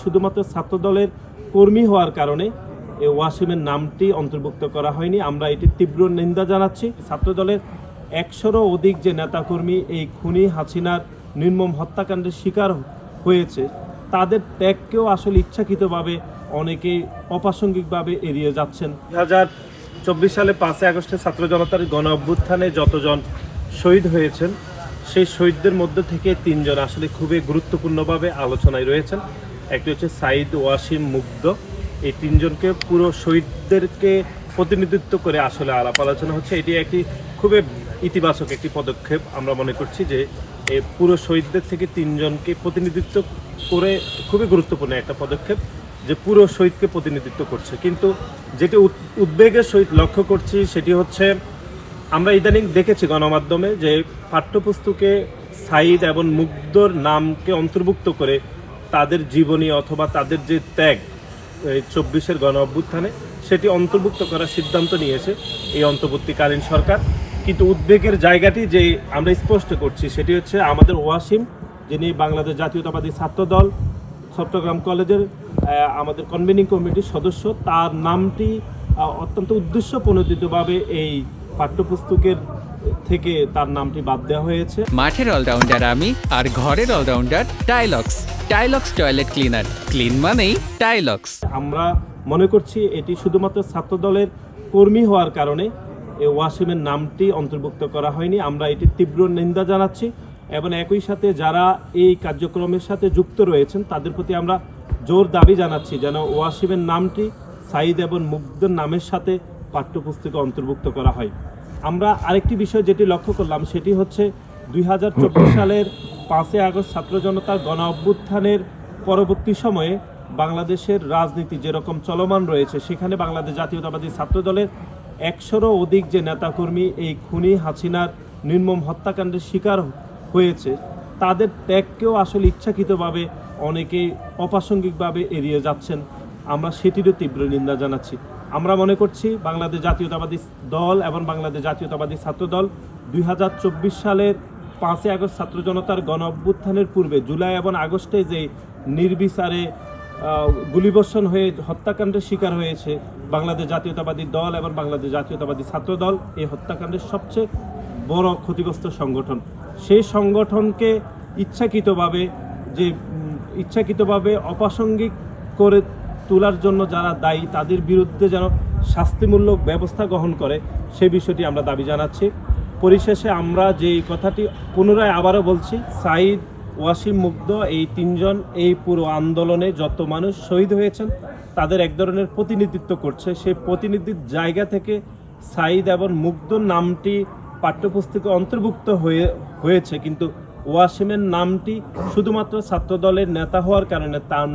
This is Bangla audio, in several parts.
শুধুমাত্র ছাত্রদলের কর্মী হওয়ার কারণে এই ওয়াসিমের নামটি অন্তর্ভুক্ত করা হয়নি। আমরা এটি তীব্র নিন্দা জানাচ্ছি। ছাত্রদলের 100-রও অধিক যে নেতাকর্মী এই খুনি হাসিনার নির্মম হত্যাকাণ্ডের শিকার হয়েছে, তাদের ত্যাগকেও আসলে ইচ্ছাকৃতভাবে অনেকেই অপ্রাসঙ্গিকভাবে এড়িয়ে যাচ্ছেন। 2024 সালে 5 আগস্টে ছাত্র জনতার গণ অভ্যুত্থানে যতজন শহীদ হয়েছেন, সেই শহীদদের মধ্যে থেকে 3 জন আসলে খুবই গুরুত্বপূর্ণভাবে আলোচনায় রয়েছেন। একটি হচ্ছে সাঈদ, ওয়াসিম, মুগ্ধ। এই 3 জনকে পুরো শহীদদেরকে প্রতিনিধিত্ব করে আসলে আলাপ আলোচনা হচ্ছে। এটি একটি খুবই ইতিবাচক একটি পদক্ষেপ। আমরা মনে করছি যে এই পুরো শহীদদের থেকে 3 জনকে প্রতিনিধিত্ব করে খুবই গুরুত্বপূর্ণ একটা পদক্ষেপ, যে পুরো শহীদকে প্রতিনিধিত্ব করছে। কিন্তু যেটি উদ্বেগের সহিত লক্ষ্য করছি সেটি হচ্ছে, আমরা ইদানিং দেখেছি গণমাধ্যমে যে পাঠ্যপুস্তকে সাঈদ এবং মুগ্ধর নামকে অন্তর্ভুক্ত করে তাদের জীবনী অথবা তাদের যে ত্যাগ 24-এর গণ অভ্যুত্থানে, সেটি অন্তর্ভুক্ত করার সিদ্ধান্ত নিয়েছে এই অন্তর্বর্তীকালীন সরকার। কিন্তু উদ্বেগের জায়গাটি যে আমরা স্পষ্ট করছি সেটি হচ্ছে, আমাদের ওয়াসিম, যিনি বাংলাদেশ জাতীয়তাবাদী ছাত্রদল চট্টগ্রাম কলেজের আমাদের কনভেনিং কমিটির সদস্য, তার নামটি অত্যন্ত উদ্দেশ্যপ্রণোদিতভাবে এই পাঠ্যপুস্তকের থেকে তার নামটি বাদ দেওয়া হয়েছে। মাঠের অলরাউন্ডার আমি, আর ঘরের all rounder Tylox. Tylox toilet cleaner, clean মানেই টাইলক্স। আমরা মনে করছি এটি শুধুমাত্র ছাত্রদলের কর্মী হওয়ার কারণে এই ওয়াসিমের নামটি অন্তর্ভুক্ত করা হয়নি। আমরা এটি তীব্র নিন্দা জানাচ্ছি এবং একই সাথে যারা এই কার্যক্রমের সাথে যুক্ত রয়েছেন তাদের প্রতি আমরা জোর দাবি জানাচ্ছি যেন ওয়াসিমের নামটি সাঈদ এবং মুগ্ধর নামের সাথে পাঠ্যপুস্তকে অন্তর্ভুক্ত করা হয়। আমরা আরেকটি বিষয় যেটি লক্ষ্য করলাম সেটি হচ্ছে, 2024 সালের 5 আগস্ট ছাত্র জনতার গণ অভ্যুত্থানের পরবর্তী সময়ে বাংলাদেশের রাজনীতি যেরকম চলমান রয়েছে, সেখানে বাংলাদেশ জাতীয়তাবাদী ছাত্রদলের 100-রও অধিক যে নেতাকর্মী এই খুনি হাসিনার নির্মম হত্যাকাণ্ডের শিকার হয়েছে, তাদের ত্যাগকেও আসলে ইচ্ছাকৃতভাবে অনেকেই অপ্রাসঙ্গিকভাবে এড়িয়ে যাচ্ছেন। আমরা সেটিরও তীব্র নিন্দা জানাচ্ছি। আমরা মনে করছি বাংলাদেশ জাতীয়তাবাদী দল এবং বাংলাদেশ জাতীয়তাবাদী ছাত্রদল 2024 সালের 5 আগস্ট ছাত্র জনতার গণ অভ্যুত্থানের পূর্বে জুলাই এবং আগস্টে যে নির্বিচারে গুলিবর্ষণ হয়ে হত্যাকাণ্ডের শিকার হয়েছে বাংলাদেশ জাতীয়তাবাদী দল এবং বাংলাদেশ জাতীয়তাবাদী ছাত্রদল, এই হত্যাকাণ্ডের সবচেয়ে বড় ক্ষতিগ্রস্ত সংগঠন। সেই সংগঠনকে ইচ্ছাকৃতভাবে অপ্রাসঙ্গিক করে তোলার জন্য যারা দায়ী, তাদের বিরুদ্ধে যেন শাস্তিমূলক ব্যবস্থা গ্রহণ করে, সেই বিষয়টি আমরা দাবি জানাচ্ছি। পরিশেষে আমরা যে কথাটি পুনরায় আবারও বলছি, সাঈদ, ওয়াসিম, মুগ্ধ, এই 3 জন এই পুরো আন্দোলনে যত মানুষ শহীদ হয়েছেন তাদের এক ধরনের প্রতিনিধিত্ব করছে। সেই প্রতিনিধির জায়গা থেকে সাঈদ এবং মুগ্ধর নামটি পাঠ্যপুস্তকে অন্তর্ভুক্ত হয়েছে, কিন্তু ওয়াসিমের নামটি শুধুমাত্র ছাত্রদলের নেতা হওয়ার কারণে তার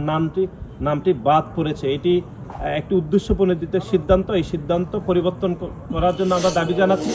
নামটি বাদ পড়েছে। এটি একটি উদ্দেশ্যপ্রণোদিত সিদ্ধান্ত। এই সিদ্ধান্ত পরিবর্তন করার জন্য আমরা দাবি জানাচ্ছি।